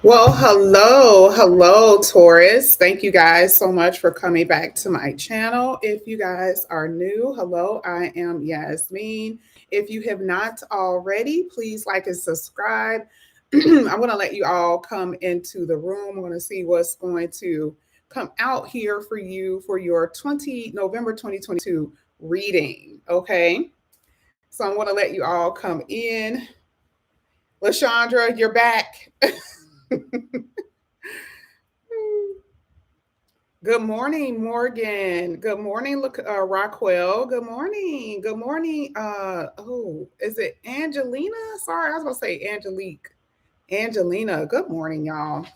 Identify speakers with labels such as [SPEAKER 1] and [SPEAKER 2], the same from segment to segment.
[SPEAKER 1] Well, hello, Taurus. Thank you guys so much for coming back to my channel. If you guys are new, hello, I am Yasmin. If you have not already, please like and subscribe. I'm going to let you all come into the room. I'm going to see what's going to come out here for you for your November 2022 reading. Okay. So I'm going to let you all come in. LaShondra, you're back. Good morning, Morgan. Good morning, Rockwell. Good morning. Good morning. Is it Angelina? Sorry, I was going to say Angelique. Angelina. Good morning, y'all.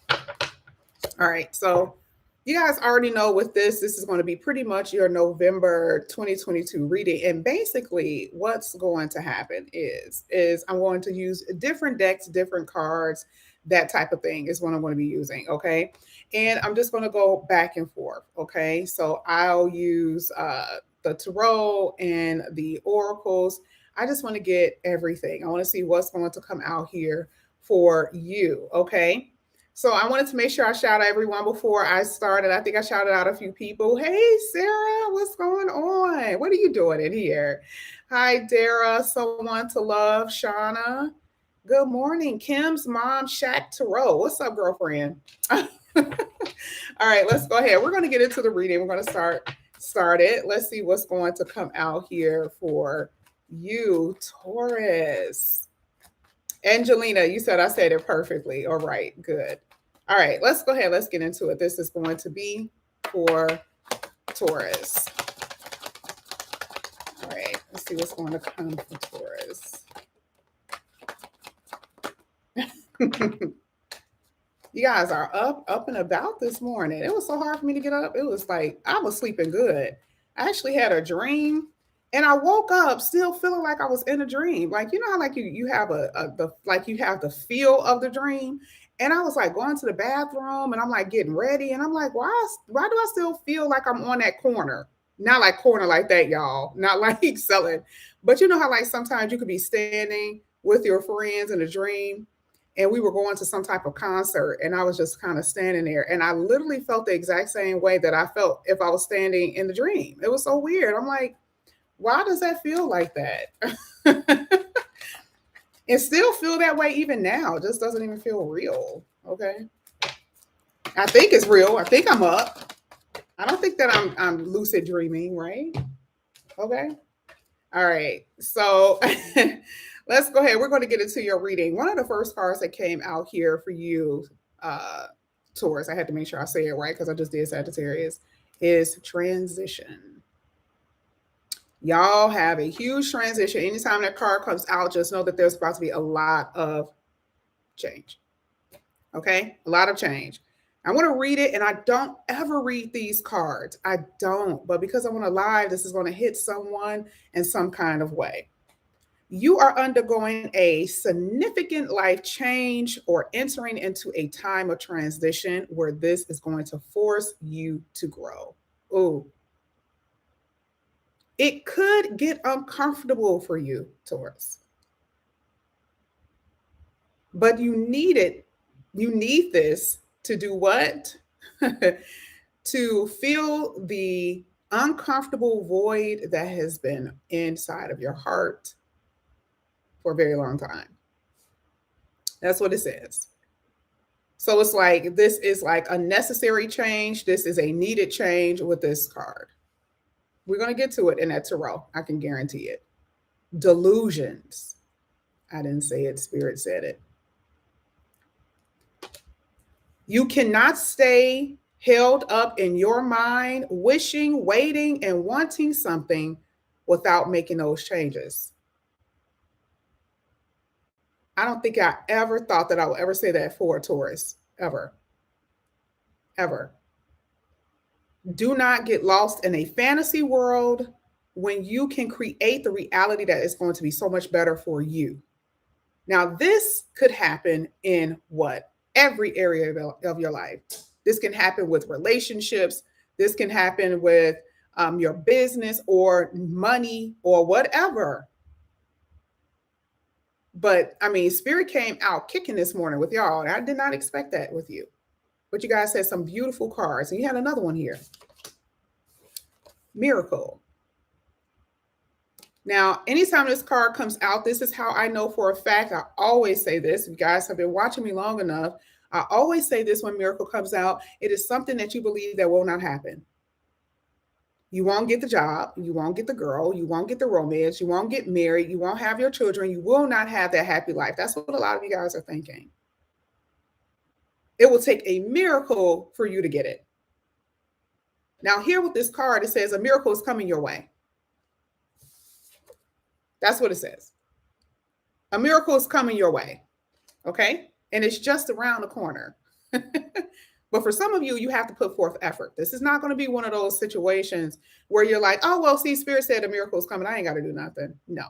[SPEAKER 1] All right. So, you guys already know with this is going to be pretty much your November 2022 reading. And basically, what's going to happen is I'm going to use different decks, different cards, that type of thing is what I'm going to be using. Okay. And I'm just going to go back and forth. Okay. So I'll use the tarot and the oracles. I just want to get everything. I want to see what's going to come out here for you. Okay. So I wanted to make sure I shout out everyone before I started. I think I shouted out a few people. Hey, Sarah, what's going on? What are you doing in here? Hi, Dara, someone to love, Shauna. Good morning, Kim's mom, Shaq Tarot. What's up, girlfriend? All right, let's go ahead. We're going to get into the reading. We're going to start it. Let's see what's going to come out here for you, Taurus. Angelina, you said I said it perfectly. All right, good. All right, let's go ahead. Let's get into it. This is going to be for Taurus. All right, let's see what's going to come for Taurus. You guys are up and about this morning. It was so hard for me to get up. It was like I was sleeping good. I actually had a dream and I woke up still feeling like I was in a dream. Like you know how like you have you have the feel of the dream. And I was like going to the bathroom and I'm like getting ready and I'm like, why do I still feel like I'm on that corner? Not like corner like that, y'all. Not like selling. But you know how like sometimes you could be standing with your friends in a dream and we were going to some type of concert and I was just kind of standing there and I literally felt the exact same way that I felt if I was standing in the dream. It was so weird. I'm like, why does that feel like that? And still feel that way even now. It just doesn't even feel real. Okay. I think it's real. I think I'm up. I don't think that I'm lucid dreaming, right? Okay. All right. So let's go ahead. We're going to get into your reading. One of the first cards that came out here for you, Taurus, I had to make sure I say it right because I just did Sagittarius, is transition. Y'all have a huge transition. Anytime that card comes out, just know that there's about to be a lot of change. Okay? A lot of change. I want to read it, and I don't ever read these cards. I don't. But because I want to live, this is going to hit someone in some kind of way. You are undergoing a significant life change or entering into a time of transition where this is going to force you to grow. Ooh. It could get uncomfortable for you, Taurus. But you need it. You need this to do what? To fill the uncomfortable void that has been inside of your heart for a very long time. That's what it says. So it's like this is like a necessary change. This is a needed change with this card. We're going to get to it in that tarot. I can guarantee it. Delusions. I didn't say it. Spirit said it. You cannot stay held up in your mind, wishing, waiting, and wanting something without making those changes. I don't think I ever thought that I would ever say that for a Taurus. Ever. Ever. Do not get lost in a fantasy world when you can create the reality that is going to be so much better for you. Now, this could happen in what? Every area of your life. This can happen with relationships. This can happen with your business or money or whatever. But I mean, spirit came out kicking this morning with y'all. And I did not expect that with you. But you guys had some beautiful cards. And you had another one here. Miracle. Now, anytime this card comes out, this is how I know for a fact. I always say this. You guys have been watching me long enough. I always say this when miracle comes out. It is something that you believe that will not happen. You won't get the job. You won't get the girl. You won't get the romance. You won't get married. You won't have your children. You will not have that happy life. That's what a lot of you guys are thinking. It will take a miracle for you to get it. Now, here with this card, it says a miracle is coming your way. That's what it says. A miracle is coming your way. Okay? And it's just around the corner. But for some of you, you have to put forth effort. This is not going to be one of those situations where you're like, oh, well, see, Spirit said a miracle is coming. I ain't got to do nothing. No.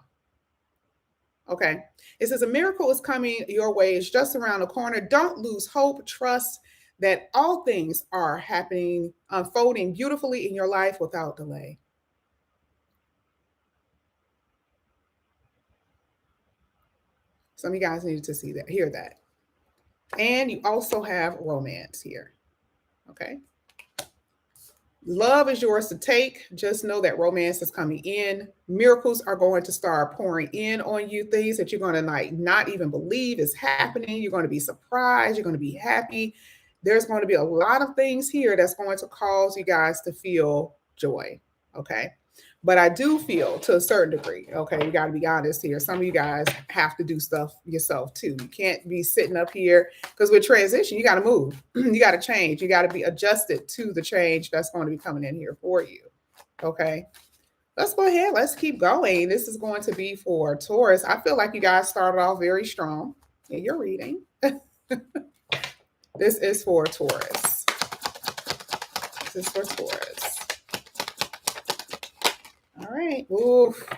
[SPEAKER 1] Okay. It says a miracle is coming your way. It's just around the corner. Don't lose hope. Trust that all things are happening, unfolding beautifully in your life without delay. Some of you guys needed to see that, hear that. And you also have romance here. Okay. Love is yours to take. Just know that romance is coming in. Miracles are going to start pouring in on you. Things that you're going to not even believe is happening. You're going to be surprised. You're going to be happy. There's going to be a lot of things here that's going to cause you guys to feel joy. Okay. But I do feel to a certain degree, okay, you got to be honest here. Some of you guys have to do stuff yourself too. You can't be sitting up here because with transition, you got to move. You got to change. You got to be adjusted to the change that's going to be coming in here for you. Okay. Let's go ahead. Let's keep going. This is going to be for Taurus. I feel like you guys started off very strong in your reading. This is for Taurus. This is for Taurus. All right. Oof.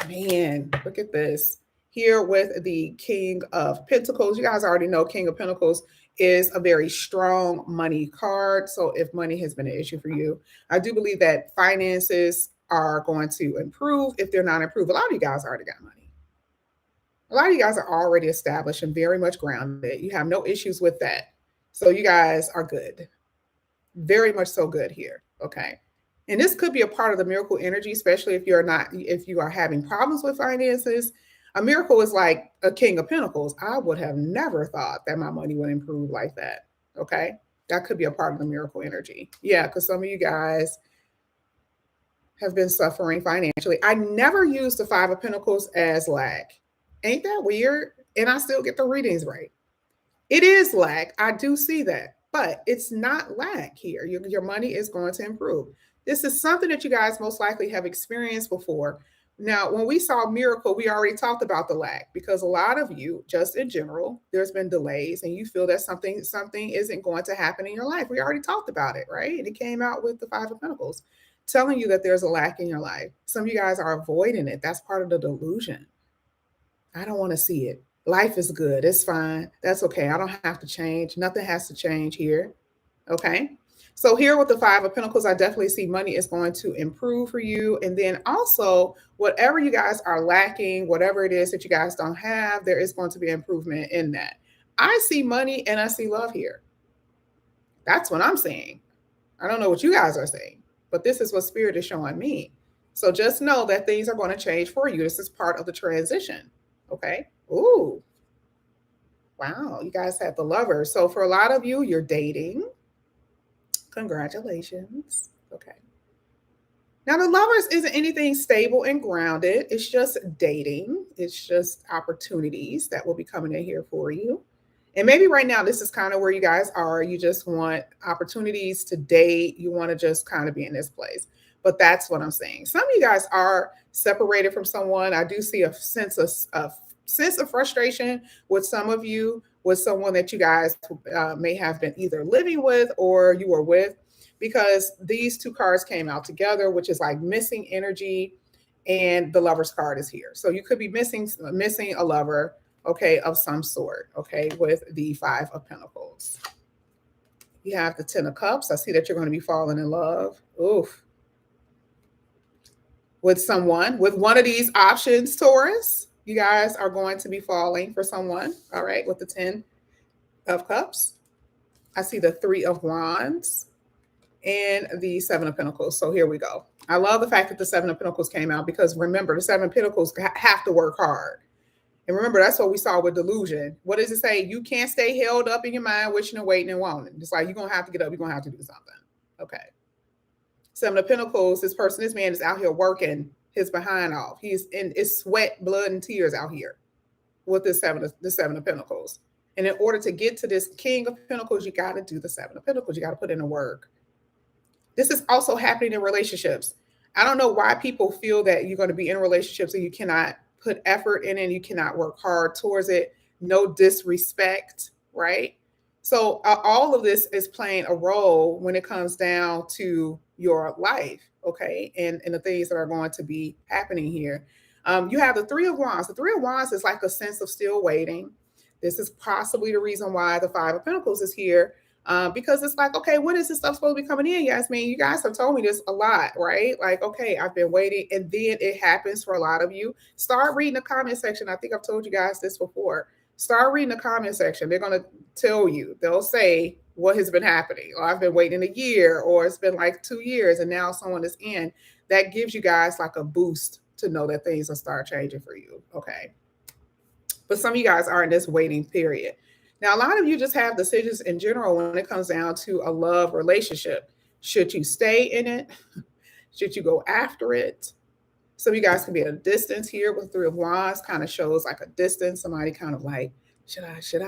[SPEAKER 1] Man, look at this. Here with the King of Pentacles. You guys already know King of Pentacles is a very strong money card. So if money has been an issue for you, I do believe that finances are going to improve. If they're not improved, a lot of you guys already got money. A lot of you guys are already established and very much grounded. You have no issues with that. So you guys are good. Very much so good here. Okay. And this could be a part of the miracle energy, especially if you are having problems with finances. A miracle is like a King of Pentacles. I would have never thought that my money would improve like that. Okay. That could be a part of the miracle energy. Yeah. Because some of you guys have been suffering financially. I never use the Five of Pentacles as lack. Ain't that weird? And I still get the readings right. It is lack. I do see that, but it's not lack here. Your money is going to improve. This is something that you guys most likely have experienced before. Now, when we saw miracle, we already talked about the lack because a lot of you, just in general, there's been delays and you feel that something isn't going to happen in your life. We already talked about it, right? And it came out with the Five of Pentacles telling you that there's a lack in your life. Some of you guys are avoiding it. That's part of the delusion. I don't want to see it. Life is good. It's fine. That's okay. I don't have to change. Nothing has to change here. Okay. So here with the Five of Pentacles, I definitely see money is going to improve for you. And then also, whatever you guys are lacking, whatever it is that you guys don't have, there is going to be improvement in that. I see money and I see love here. That's what I'm saying. I don't know what you guys are saying, but this is what Spirit is showing me. So just know that things are going to change for you. This is part of the transition. Okay. Ooh. Wow. You guys have the Lovers. So for a lot of you, you're dating. Congratulations. Okay. Now, the Lovers isn't anything stable and grounded. It's just dating. It's just opportunities that will be coming in here for you. And maybe right now, this is kind of where you guys are. You just want opportunities to date. You want to just kind of be in this place. But that's what I'm saying. Some of you guys are separated from someone. I do see a sense of frustration with some of you, with someone that you guys may have been either living with or you were with, because these two cards came out together, which is like missing energy, and the Lover's card is here. So you could be missing a lover, okay, of some sort, okay, with the Five of Pentacles. You have the Ten of Cups. I see that you're going to be falling in love. Oof. With someone, with one of these options, Taurus. You guys are going to be falling for someone, all right, with the 10 of Cups. I see the 3 of Wands and the 7 of Pentacles. So here we go. I love the fact that the 7 of Pentacles came out because remember, the 7 of Pentacles have to work hard. And remember, that's what we saw with delusion. What does it say? You can't stay held up in your mind, wishing and waiting and wanting. It's like you're going to have to get up. You're going to have to do something. Okay. 7 of Pentacles, this man is out here working his behind off. He's in it's sweat, blood, and tears out here with the 7 of Pentacles. And in order to get to this King of Pentacles, you got to do the 7 of Pentacles. You got to put in the work. This is also happening in relationships. I don't know why people feel that you're going to be in relationships and you cannot put effort in it. You cannot work hard towards it. No disrespect, right? So all of this is playing a role when it comes down to your life, okay? And the things that are going to be happening here. You have the 3 of Wands. The 3 of Wands is like a sense of still waiting. This is possibly the reason why the 5 of Pentacles is here. Because it's like, okay, when is this stuff supposed to be coming in? Yasmin, you guys have told me this a lot, right? Like, okay, I've been waiting. And then it happens for a lot of you. Start reading the comment section. I think I've told you guys this before. Start reading the comment section. They're going to tell you. They'll say what has been happening. Or I've been waiting a year, or it's been like 2 years and now someone is in. That gives you guys like a boost to know that things will start changing for you, okay? But some of you guys are in this waiting period. Now, a lot of you just have decisions in general when it comes down to a love relationship. Should you stay in it? Should you go after it? Some of you guys can be at a distance here with 3 of Wands, kind of shows like a distance. Somebody kind of like, should I say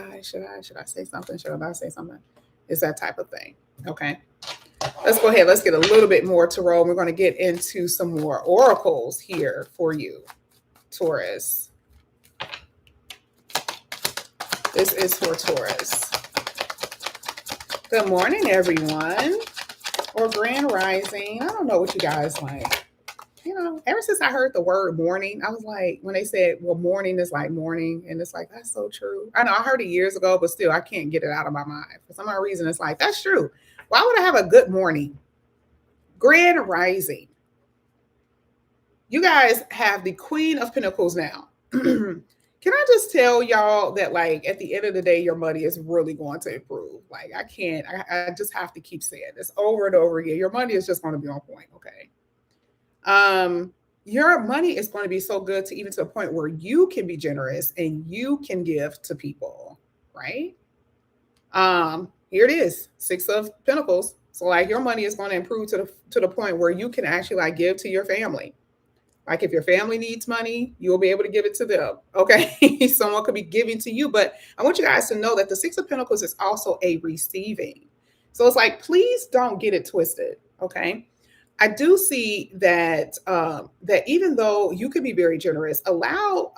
[SPEAKER 1] something? Should I not say something? It's that type of thing. Okay. Let's go ahead. Let's get a little bit more tarot. We're going to get into some more oracles here for you, Taurus. This is for Taurus. Good morning, everyone. Or grand rising. I don't know what you guys like. You know, ever since I heard the word morning, I was like, when they said, well, morning is like morning. And it's like, that's so true. I know I heard it years ago, but still, I can't get it out of my mind. For some odd reason, it's like, that's true. Why would I have a good morning? Grand rising. You guys have the Queen of Pentacles now. Can I just tell y'all that, like, at the end of the day, your money is really going to improve? Like, I just have to keep saying this over and over again. Your money is just going to be on point, okay? Your money is going to be so good to even to a point where you can be generous and you can give to people, right? Here it is, 6 of Pentacles. So, like, your money is going to improve to the point where you can actually, like, give to your family. Like if your family needs money, you'll be able to give it to them. Okay. Someone could be giving to you. But I want you guys to know that the 6 of Pentacles is also a receiving. So it's like, please don't get it twisted. Okay. I do see that that even though you could be very generous, allow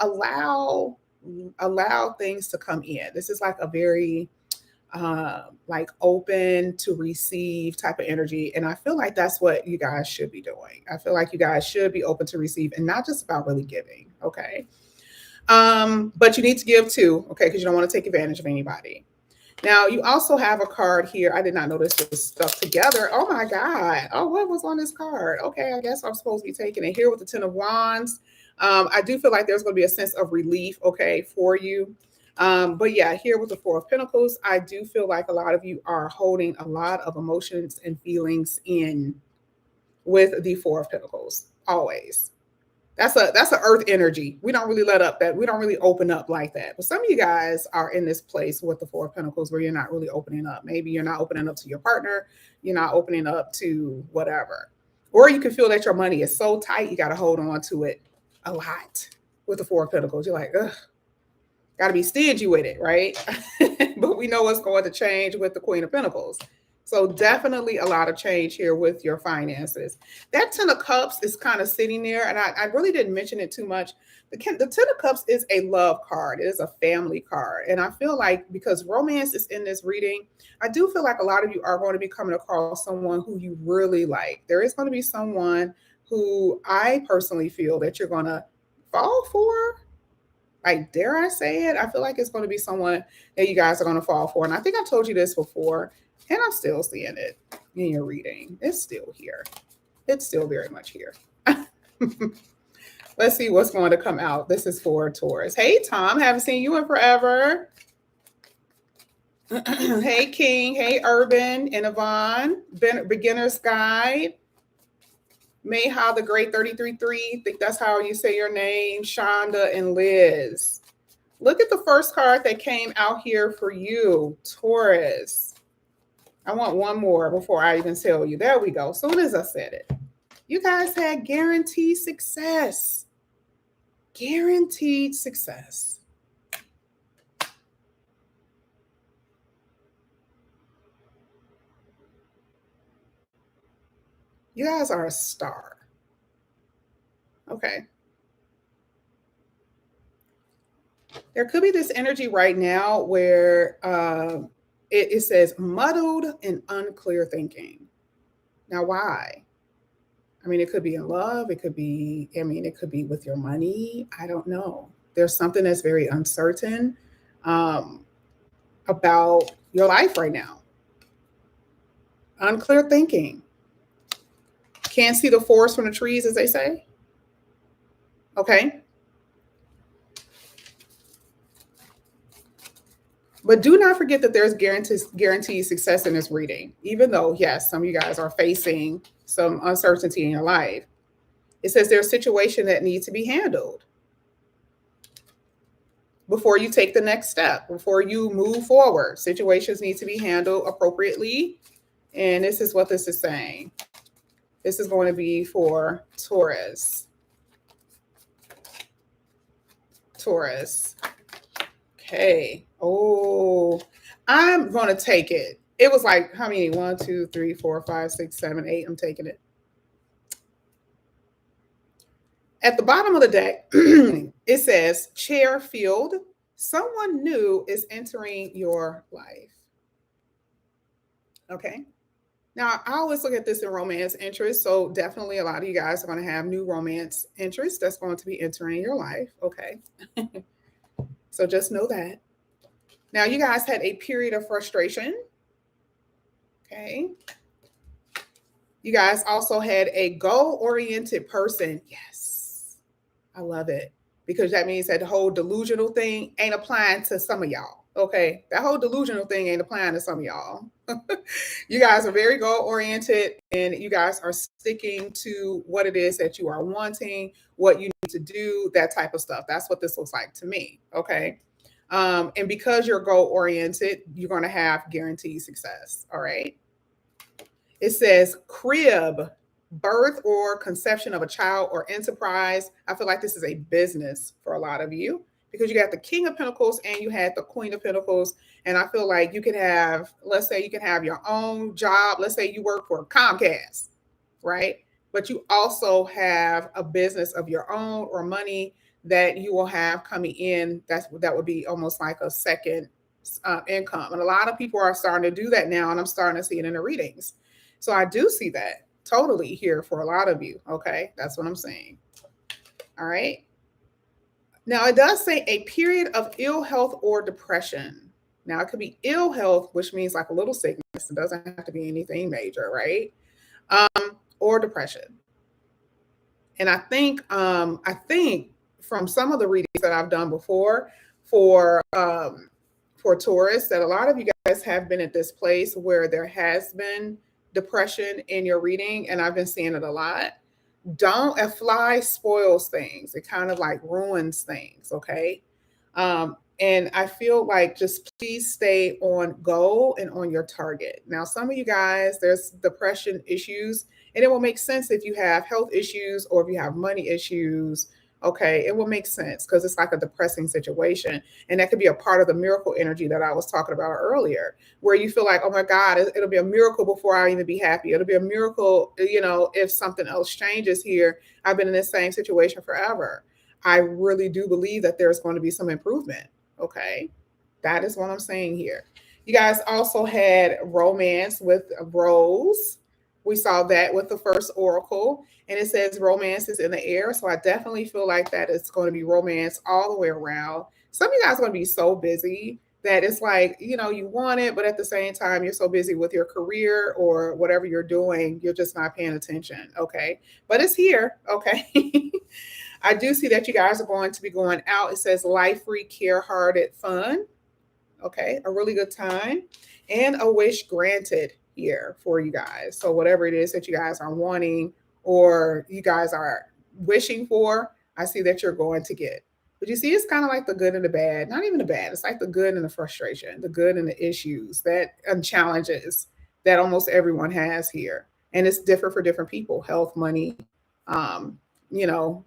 [SPEAKER 1] things to come in. This is like a very like open to receive type of energy. And I feel like that's what you guys should be doing. I feel like you guys should be open to receive and not just about really giving. Okay. But you need to give too. Okay. Because you don't want to take advantage of anybody. Now you also have a card here. I did not know this was stuck together. Oh my God. Oh, what was on this card? Okay. I guess I'm supposed to be taking it here with the 10 of Wands. I do feel like there's going to be a sense of relief. Okay. For you. But yeah, here with the 4 of Pentacles, I do feel like a lot of you are holding a lot of emotions and feelings in with the 4 of Pentacles. Always. That's an earth energy. We don't really let up that. We don't really open up like that. But some of you guys are in this place with the 4 of Pentacles where you're not really opening up. Maybe you're not opening up to your partner. You're not opening up to whatever. Or you can feel that your money is so tight, you got to hold on to it a lot with the 4 of Pentacles. You're like, ugh. Got to be stingy with it, right? But we know what's going to change with the Queen of Pentacles. So definitely a lot of change here with your finances. That 10 of Cups is kind of sitting there, and I really didn't mention it too much. The 10 of Cups is a love card. It is a family card. And I feel like because romance is in this reading, I do feel like a lot of you are going to be coming across someone who you really like. There is going to be someone who I personally feel that you're going to fall for. Like, dare I say it? I feel like it's going to be someone that you guys are going to fall for. And I think I've told you this before, and I'm still seeing it in your reading. It's still here. It's still very much here. Let's see what's going to come out. This is for Taurus. Hey, Tom, haven't seen you in forever. Hey, King. Hey, Urban and Yvonne. Beginner's Guide. Mayha, the Great 33-3. Think that's how you say your name. Shonda and Liz. Look at the first card that came out here for you, Taurus. I want one more before I even tell you. There we go. As soon as I said it. You guys had guaranteed success. Guaranteed success. You guys are a star. Okay. There could be this energy right now where it says muddled and unclear thinking. Now, why? I mean, it could be in love. It could be, it could be with your money. I don't know. There's something that's very uncertain about your life right now. Unclear thinking. Can't see the forest from the trees, as they say. Okay. But do not forget that there's guaranteed success in this reading, even though, yes, some of you guys are facing some uncertainty in your life. It says there's a situation that needs to be handled before you take the next step, before you move forward. Situations need to be handled appropriately. And this is what this is saying. This is going to be for Taurus. Taurus. Okay. Oh, I'm going to take it. It was like, how many? 1, 2, 3, 4, 5, 6, 7, 8. I'm taking it. At the bottom of the deck, it says, chair field. Someone new is entering your life. Okay. Now, I always look at this in romance interest. So definitely a lot of you guys are going to have new romance interests that's going to be entering your life. Okay. So just know that. Now, you guys had a period of frustration. Okay. You guys also had a goal-oriented person. Yes. I love it. Because that means that the whole delusional thing ain't applying to some of y'all. Okay. That whole delusional thing ain't applying to some of y'all. You guys are very goal-oriented and you guys are sticking to what it is that you are wanting, what you need to do, that type of stuff. That's what this looks like to me. Okay. And because you're goal-oriented, you're going to have guaranteed success. All right. It says crib, birth or conception of a child or enterprise. I feel like this is a business for a lot of you because you got the King of Pentacles and you had the Queen of Pentacles. And I feel like you could have, let's say you can have your own job. Let's say you work for Comcast, right? But you also have a business of your own or money that you will have coming in. That would be almost like a second income. And a lot of people are starting to do that now. And I'm starting to see it in the readings. So I do see that totally here for a lot of you. Okay. That's what I'm saying. All right. Now it does say a period of ill health or depression. Now it could be ill health, which means like a little sickness. It doesn't have to be anything major, right? Or depression. And I think from some of the readings that I've done before for Taurus, that a lot of you guys have been at this place where there has been depression in your reading, and I've been seeing it a lot. Don't, a fly spoils things. It kind of like ruins things, okay? And I feel like just please stay on goal and on your target. Now, some of you guys, there's depression issues, and it will make sense if you have health issues or if you have money issues. Okay, it will make sense because it's like a depressing situation. And that could be a part of the miracle energy that I was talking about earlier, where you feel like, oh my God, it'll be a miracle before I even be happy. It'll be a miracle, if something else changes here. I've been in this same situation forever. I really do believe that there's going to be some improvement. Okay, that is what I'm saying here. You guys also had romance with Rose. We saw that with the first oracle, and it says romance is in the air. So I definitely feel like that it's going to be romance all the way around. Some of you guys are going to be so busy that it's like, you want it, but at the same time, you're so busy with your career or whatever you're doing, you're just not paying attention. Okay. But it's here. Okay. I do see that you guys are going to be going out. It says life free, care hearted, fun. Okay, a really good time and a wish granted here for you guys. So whatever it is that you guys are wanting or you guys are wishing for, I see that you're going to get. But you see, it's kind of like the good and the bad. Not even the bad. It's like the good and the frustration, the good and the issues that and challenges that almost everyone has here. And it's different for different people. Health, money, um, you know,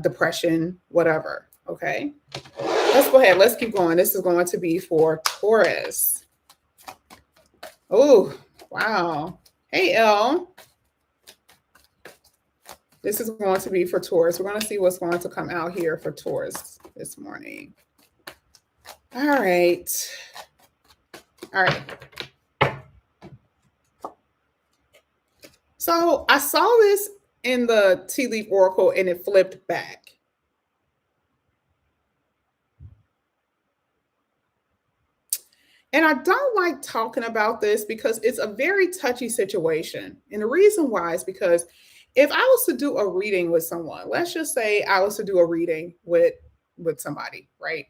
[SPEAKER 1] depression, whatever. Okay. Let's go ahead. Let's keep going. This is going to be for Taurus. Oh, wow. Hey, Elle. This is going to be for Taurus. We're going to see what's going to come out here for Taurus this morning. All right. All right. So I saw this in the tea leaf oracle and it flipped back. And I don't like talking about this because it's a very touchy situation. And the reason why is because if I was to do a reading with someone, let's just say I was to do a reading with somebody, right?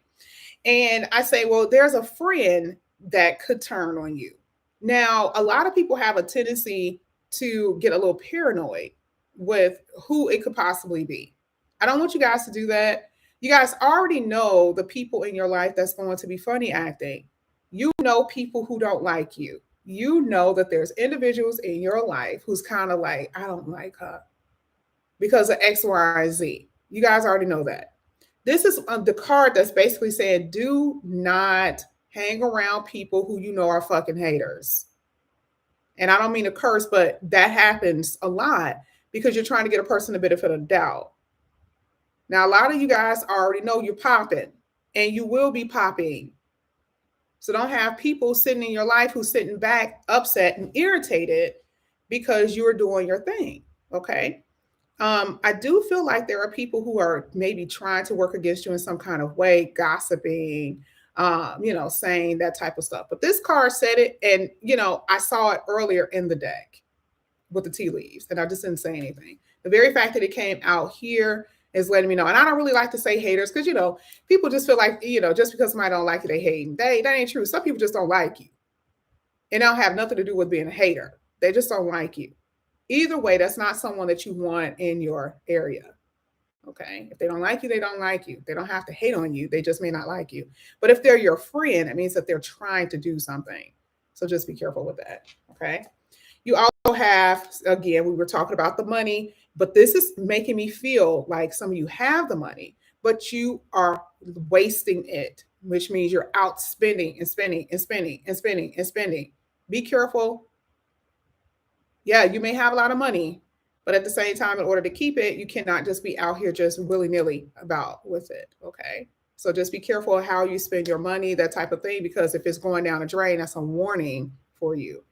[SPEAKER 1] And I say, well, there's a friend that could turn on you. Now, a lot of people have a tendency to get a little paranoid with who it could possibly be. I don't want you guys to do that. You guys already know the people in your life that's going to be funny acting. You know people who don't like you. You know that there's individuals in your life who's kind of like, I don't like her because of X, Y, and Z. You guys already know that. This is the card that's basically saying, do not hang around people who you know are fucking haters. And I don't mean to curse, but that happens a lot because you're trying to get a person the benefit of the doubt. Now, a lot of you guys already know you're popping and you will be popping. So don't have people sitting in your life who's sitting back upset and irritated because you're doing your thing. Okay. I do feel like there are people who are maybe trying to work against you in some kind of way, gossiping, saying that type of stuff. But this card said it, and I saw it earlier in the deck with the tea leaves, and I just didn't say anything. The very fact that it came out here is letting me know. And I don't really like to say haters because people just feel like just because somebody don't like you, they hate. That ain't true. Some people just don't like you, and don't have nothing to do with being a hater. They just don't like you. Either way, that's not someone that you want in your area. Okay. If they don't like you, they don't like you. They don't have to hate on you. They just may not like you. But if they're your friend, it means that they're trying to do something. So just be careful with that. Okay. You also have, again, we were talking about the money, but this is making me feel like some of you have the money, but you are wasting it, which means you're out spending and spending and spending and spending and spending. Be careful. Yeah, you may have a lot of money, but at the same time, in order to keep it, you cannot just be out here just willy-nilly about with it. Okay. So just be careful how you spend your money, that type of thing, because if it's going down a drain, that's a warning for you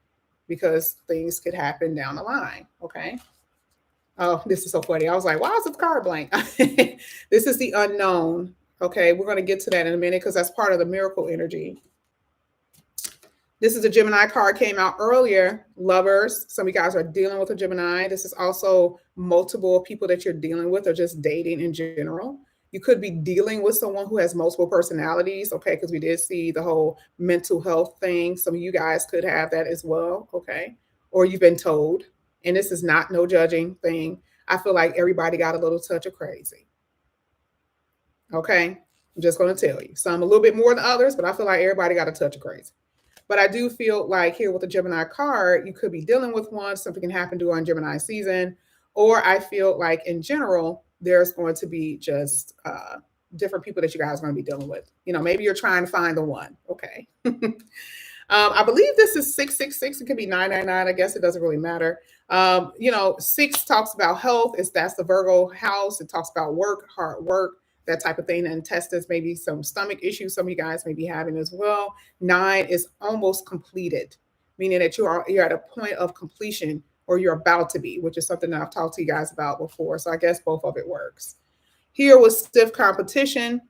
[SPEAKER 1] because things could happen down the line. Okay. Oh, this is so funny. I was like, why is this card blank? This is the unknown. Okay. We're going to get to that in a minute because that's part of the miracle energy. This is a Gemini card, came out earlier. Lovers. Some of you guys are dealing with a Gemini. This is also multiple people that you're dealing with or just dating in general. You could be dealing with someone who has multiple personalities, okay, because we did see the whole mental health thing. Some of you guys could have that as well, okay, or you've been told. And this is not no judging thing. I feel like everybody got a little touch of crazy, okay? I'm just going to tell you. Some a little bit more than others, but I feel like everybody got a touch of crazy. But I do feel like here with the Gemini card, you could be dealing with one. Something can happen during Gemini season. Or I feel like in general, there's going to be just different people that you guys are going to be dealing with. Maybe you're trying to find the one. Okay. I believe this is 666. It could be 999. I guess it doesn't really matter. 6 talks about health. That's the Virgo house. It talks about work, hard work, that type of thing. And intestines, maybe some stomach issues some of you guys may be having as well. 9 is almost completed, meaning that you're at a point of completion or you're about to be, which is something that I've talked to you guys about before. So I guess both of it works. Here with stiff competition.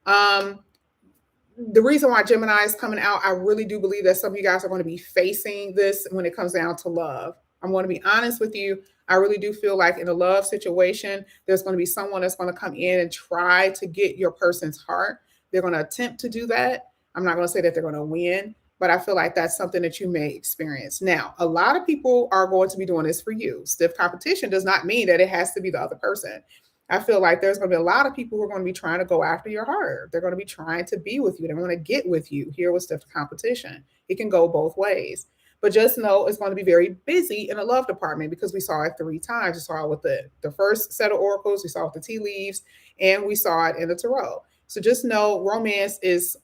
[SPEAKER 1] The reason why Gemini is coming out, I really do believe that some of you guys are going to be facing this when it comes down to love. I'm going to be honest with you. I really do feel like in a love situation, there's going to be someone that's going to come in and try to get your person's heart. They're going to attempt to do that. I'm not going to say that they're going to win, but I feel like that's something that you may experience. Now, a lot of people are going to be doing this for you. Stiff competition does not mean that it has to be the other person. I feel like there's going to be a lot of people who are going to be trying to go after your heart. They're going to be trying to be with you. They want to get with you. Here with stiff competition, it can go both ways. But just know it's going to be very busy in the love department because we saw it 3 times. We saw it with the first set of oracles, we saw it with the tea leaves, and we saw it in the tarot. So just know romance is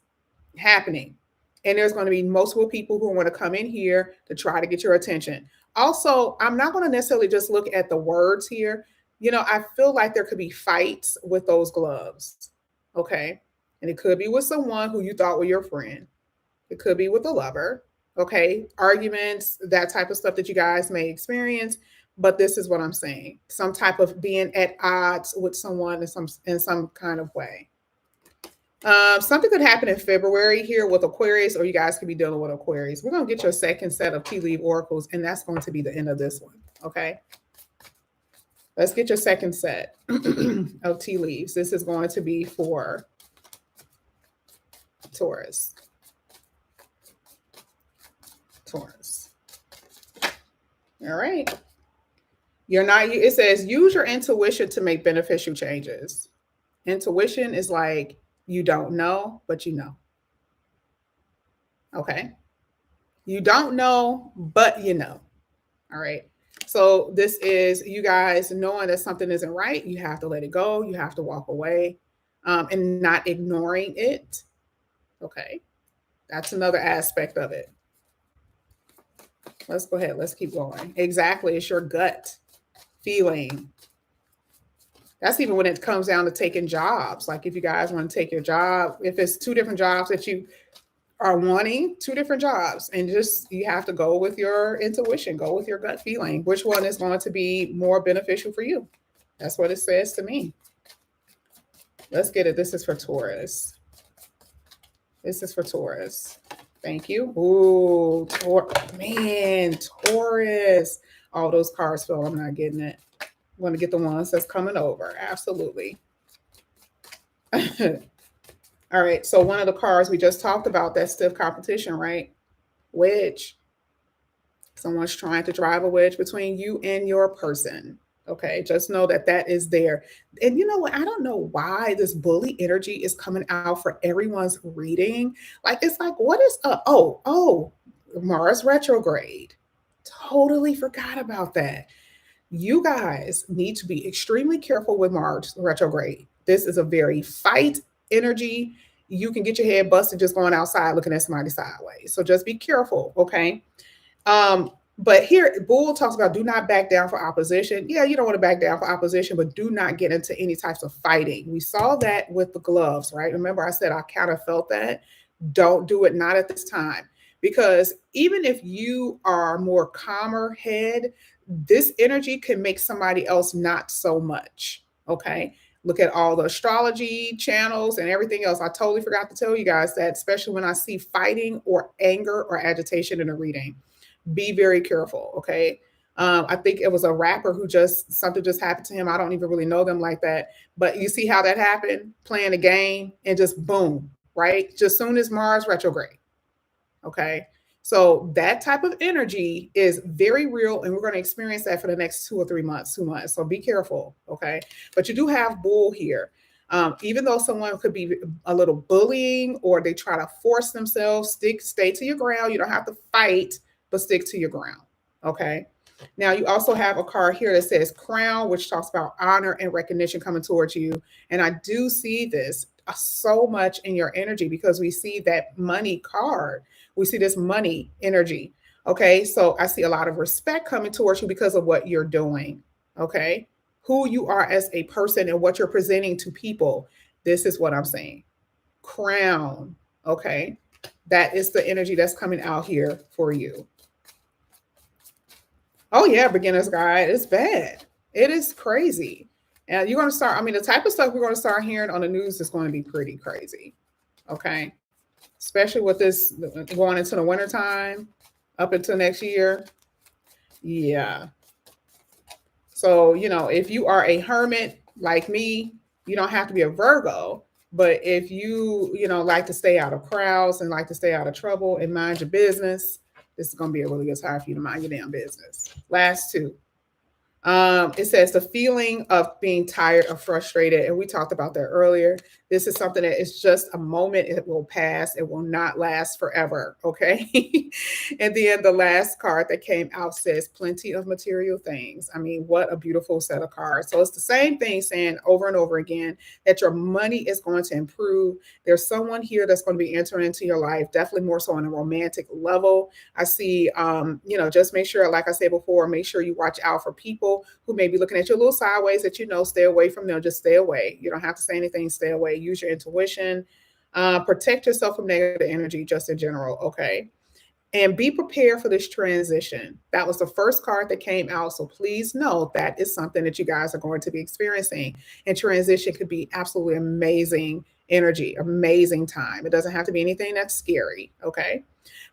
[SPEAKER 1] happening. And there's going to be multiple people who want to come in here to try to get your attention. Also, I'm not going to necessarily just look at the words here. I feel like there could be fights with those gloves. Okay. And it could be with someone who you thought were your friend. It could be with a lover. Okay. Arguments, that type of stuff that you guys may experience. But this is what I'm saying. Some type of being at odds with someone in some kind of way. Something could happen in February here with Aquarius, or you guys could be dealing with Aquarius. We're going to get your second set of tea leaf oracles, and that's going to be the end of this one. Okay. Let's get your second set of tea leaves. This is going to be for Taurus. Taurus. All right. It says, use your intuition to make beneficial changes. Intuition is like, you don't know, but you know. Okay. You don't know, but you know. All right. So this is you guys knowing that something isn't right. You have to let it go. You have to walk away and not ignoring it. Okay. That's another aspect of it. Let's go ahead. Let's keep going. Exactly. It's your gut feeling. That's even when it comes down to taking jobs. Like if you guys want to take your job, if it's 2 different jobs that you are wanting, 2 different jobs, and you have to go with your intuition, go with your gut feeling. Which one is going to be more beneficial for you? That's what it says to me. Let's get it. This is for Taurus. This is for Taurus. Thank you. Ooh, man, Taurus. All those cards fell. I'm not getting it. I'm going to get the ones that's coming over. Absolutely. All right. So one of the cards we just talked about, that stiff competition, right? Wedge. Someone's trying to drive a wedge between you and your person. Okay. Just know that is there. And you know what? I don't know why this bully energy is coming out for everyone's reading. Like, it's like, what is Mars retrograde. Totally forgot about that. You guys need to be extremely careful with Mars retrograde. This is a very fight energy. You can get your head busted just going outside looking at somebody sideways. So just be careful, okay? But here, Bull talks about do not back down for opposition. Yeah, you don't want to back down for opposition, but do not get into any types of fighting. We saw that with the gloves, right? Remember I said I kind of felt that. Don't do it, not at this time. Because even if you are more calmer head, this energy can make somebody else not so much, okay? Look at all the astrology channels and everything else. I totally forgot to tell you guys that, especially when I see fighting or anger or agitation in a reading. Be very careful, okay? I think it was a rapper who something just happened to him. I don't even really know them like that. But you see how that happened? Playing a game and just boom, right? Just soon as Mars retrograde, okay? So that type of energy is very real, and we're going to experience that for the next 2 or 3 months, 2 months. So be careful, okay? But you do have Bull here. Even though someone could be a little bullying or they try to force themselves, stay to your ground. You don't have to fight, but stick to your ground, okay? Now, you also have a card here that says Crown, which talks about honor and recognition coming towards you. And I do see this so much in your energy because we see that money card. We see this money energy, okay? So I see a lot of respect coming towards you because of what you're doing, okay? Who you are as a person and what you're presenting to people. This is what I'm saying. Crown, okay? That is the energy that's coming out here for you. Oh yeah, beginner's guide. It's bad. It is crazy. And you're going to start, the type of stuff we're going to start hearing on the news is going to be pretty crazy. Okay. Especially with this going into the wintertime up until next year. Yeah. So, if you are a hermit like me, you don't have to be a Virgo. But if you like to stay out of crowds and like to stay out of trouble and mind your business, this is going to be a really good time for you to mind your damn business. Last two. It says the feeling of being tired or frustrated, and we talked about that earlier. This is something that is just a moment. It will pass. It will not last forever. Okay. And then the last card that came out says plenty of material things. I mean, what a beautiful set of cards. So it's the same thing saying over and over again that your money is going to improve. There's someone here that's going to be entering into your life, definitely more so on a romantic level. I see, just make sure, like I said before, make sure you watch out for people who may be looking at you a little sideways that stay away from them. Just stay away. You don't have to say anything, stay away. Use your intuition. Protect yourself from negative energy just in general. Okay. And be prepared for this transition. That was the first card that came out. So please know that is something that you guys are going to be experiencing. And transition could be absolutely amazing energy, amazing time. It doesn't have to be anything that's scary. Okay.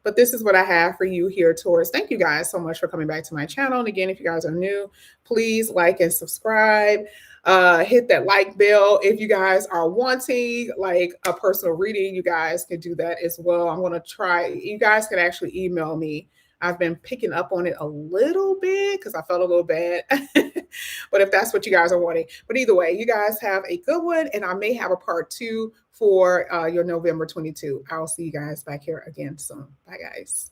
[SPEAKER 1] But this is what I have for you here, Taurus. Thank you guys so much for coming back to my channel. And again, if you guys are new, please like and subscribe. Hit that like bell. If you guys are wanting like a personal reading, you guys can do that as well. I'm going to try. You guys can actually email me. I've been picking up on it a little bit because I felt a little bad. But if that's what you guys are wanting. But either way, you guys have a good one. And I may have a part 2 for your November 22. I'll see you guys back here again soon. Bye, guys.